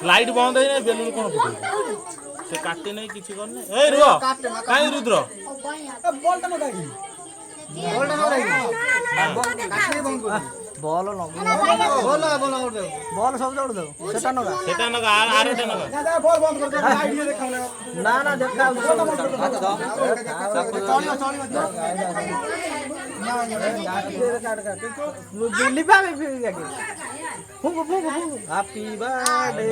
light बंद है balloon कौन से काटे नहीं किसी करने ए रुह काई रुद्र बॉल सब जोड़ दो सेटा नगा आरेटा नगा ना ना देखा लिपा में फिर जाके हैप्पी बर्थडे